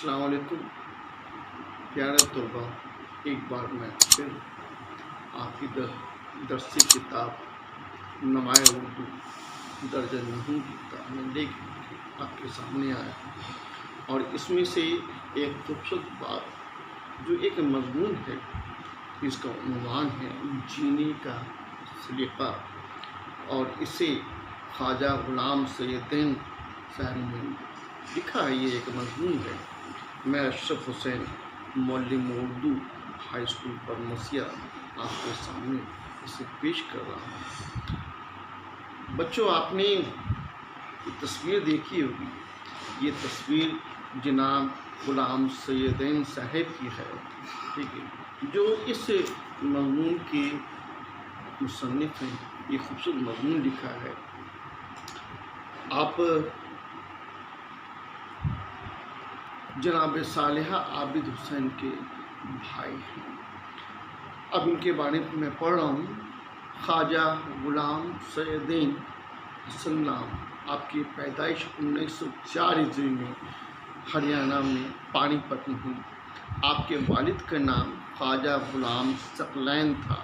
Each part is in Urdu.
السلام علیکم پیارے طلباء، ایک بار میں پھر آپ کی درسی کتاب نمائے اردو درجہ نہیں کی کتاب میں لے کے آپ کے سامنے آیا، اور اس میں سے ایک خوبصورت بات جو ایک مضمون ہے، اس کا عنوان ہے جینے کا سلیقہ، اور اسے خواجہ غلام سیدین صاحب نے لکھا ہے۔ یہ ایک مضمون ہے۔ میں اشرف حسین، معلم اردو، ہائی اسکول برمسیہ، آپ کے سامنے اسے پیش کر رہا ہوں۔ بچوں، آپ نے یہ تصویر دیکھی ہوگی۔ یہ تصویر جناب غلام سیدین صاحب کی ہے، ٹھیک ہے، جو اس مضمون کے مصنف ہیں۔ یہ خوبصورت مضمون لکھا ہے۔ آپ جناب صالحہ عابد حسین کے بھائی ہیں۔ اب ان کے بارے میں پڑھ رہا ہوں۔ خواجہ غلام سیدین حسن نام، آپ کی پیدائش 1904 عیسوی میں ہریانہ میں پانی پت میں ہوئی۔ آپ کے والد کا نام خواجہ غلام ثقلین تھا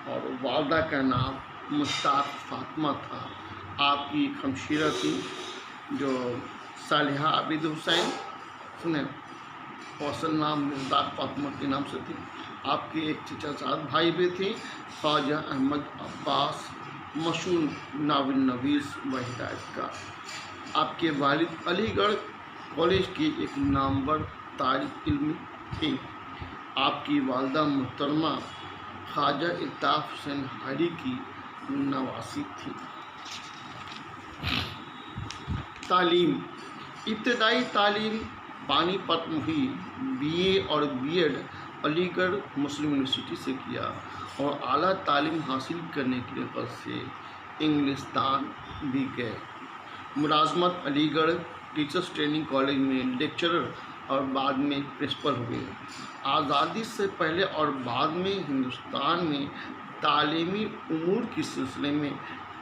اور والدہ کا نام مشتاق فاطمہ تھا۔ آپ کی ایک ہمشیرہ تھی جو صالحہ عابد حسین، حسن نام مصداق فاطمہ کے نام سے تھی۔ آپ کے ایک چچا زاد بھائی بھی تھے، خواجہ احمد عباس، مشہور ناول نویس و ہدایت کار۔ آپ کے والد علی گڑھ کالج کے ایک نامور طالب علم تھے۔ آپ کی والدہ محترمہ خواجہ الطاف حسین حاجی کی نواسی تھی۔ تعلیم، ابتدائی تعلیم پانی پت میں ہوئی۔ BA اور B.Ed علی گڑھ مسلم یونیورسٹی سے کیا، اور اعلیٰ تعلیم حاصل کرنے کے لیے غرض سے انگلستان بھی گئے۔ ملازمت، علی گڑھ ٹیچرس ٹریننگ کالج میں لیکچرر اور بعد میں پرنسپل ہوئے۔ آزادی سے پہلے اور بعد میں ہندوستان میں تعلیمی امور کے سلسلے میں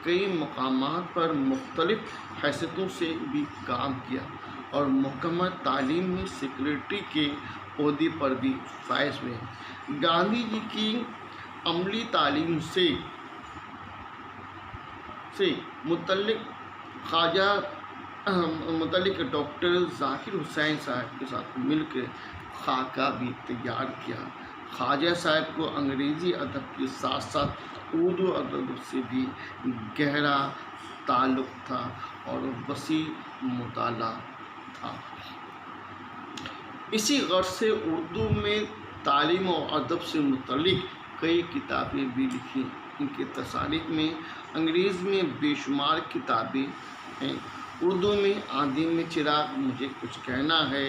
کئی مقامات پر مختلف حیثیتوں سے بھی کام کیا، اور محکمہ تعلیم میں سیکریٹری کے عہدے پر بھی فائز ہوئے۔ گاندھی جی کی عملی تعلیم سے متعلق ڈاکٹر ذاکر حسین صاحب کے ساتھ مل کر خاکہ بھی تیار کیا۔ خواجہ صاحب کو انگریزی ادب کے ساتھ ساتھ اردو ادب سے بھی گہرا تعلق تھا اور وسیع مطالعہ تھا۔ اسی غرض سے اردو میں تعلیم و ادب سے متعلق کئی کتابیں بھی لکھیں۔ ان کے تصانیف میں انگریزی میں بے شمار کتابیں ہیں۔ اردو میں آندھی میں چراغ، مجھے کچھ کہنا ہے،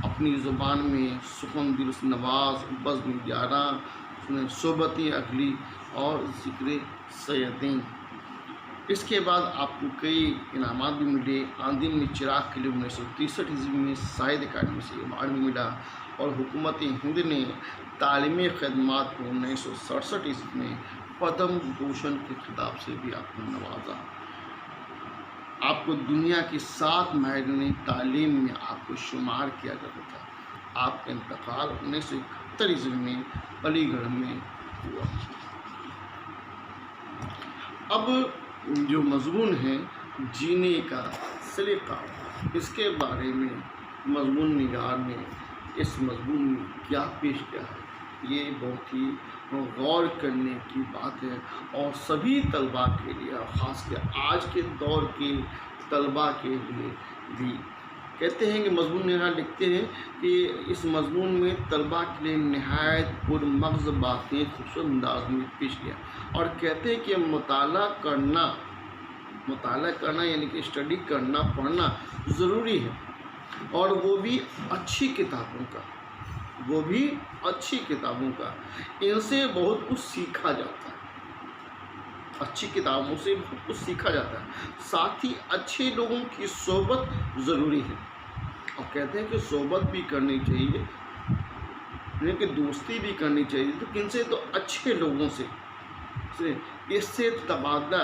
اپنی زبان میں سخن دل نواز، بزم یاراں، صحبت اگلی اور ذکر سیدین۔ اس کے بعد آپ کو کئی انعامات بھی ملے۔ آندھی میں چراغ کے لیے 1963 عیسوی میں ساہتیہ اکیڈمی سے ایوارڈ بھی ملا، اور حکومت ہند نے تعلیمی خدمات کو 1967 عیسوی میں پدم بھوشن کے خطاب سے بھی آپ کو نوازا۔ آپ کو دنیا کے 7 ماہرین تعلیم میں آپ کو شمار کیا جاتا تھا۔ آپ کا انتقال 1971 عیسوی میں علی گڑھ میں ہوا۔ اب جو مضمون ہے جینے کا سلیقہ، اس کے بارے میں مضمون نگار نے اس مضمون میں کیا پیش کیا ہے، یہ بہت ہی غور کرنے کی بات ہے، اور سبھی طلباء کے لیے، خاص کر آج کے دور کے طلباء کے لیے بھی۔ کہتے ہیں کہ مضمون نگار لکھتے ہیں کہ اس مضمون میں طلباء کے لیے نہایت پرمغز باتیں خوبصورت انداز میں پیش کیا، اور کہتے ہیں کہ مطالعہ کرنا یعنی کہ اسٹڈی کرنا، پڑھنا ضروری ہے، اور وہ بھی اچھی کتابوں کا۔ ان سے بہت کچھ سیکھا جاتا ہے، اچھی کتابوں سے بہت کچھ سیکھا جاتا ہے۔ ساتھ ہی اچھے لوگوں کی صحبت ضروری ہے، اور کہتے ہیں کہ صحبت بھی کرنی چاہیے، یعنی کہ دوستی بھی کرنی چاہیے۔ تو کن سے؟ تو اچھے لوگوں سے، اس سے تبادلہ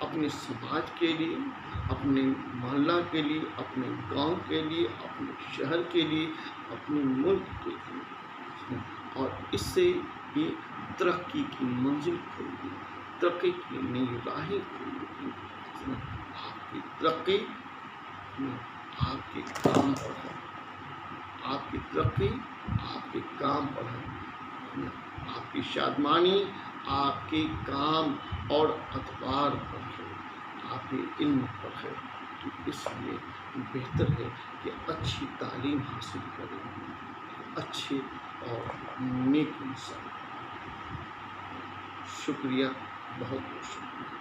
اپنے سماج کے لیے، اپنے محلہ کے لیے، اپنے گاؤں کے لیے، اپنے شہر کے لیے، اپنے ملک کے لیے، اور اس سے یہ ترقی کی منزل کھولتی، ترقی کی نئی راہیں کھولتی۔ آپ کی ترقی آپ کے کام پر ہے، آپ کی ترقی آپ کے کام پر ہے، آپ کی شادمانی آپ کے کام اور اخبار پر ہے، آپ کے علم پر ہے۔ تو اس لیے بہتر ہے کہ اچھی تعلیم حاصل کریں، اچھے اور نیک انسان۔ شکریہ، بہت بہت شکریہ۔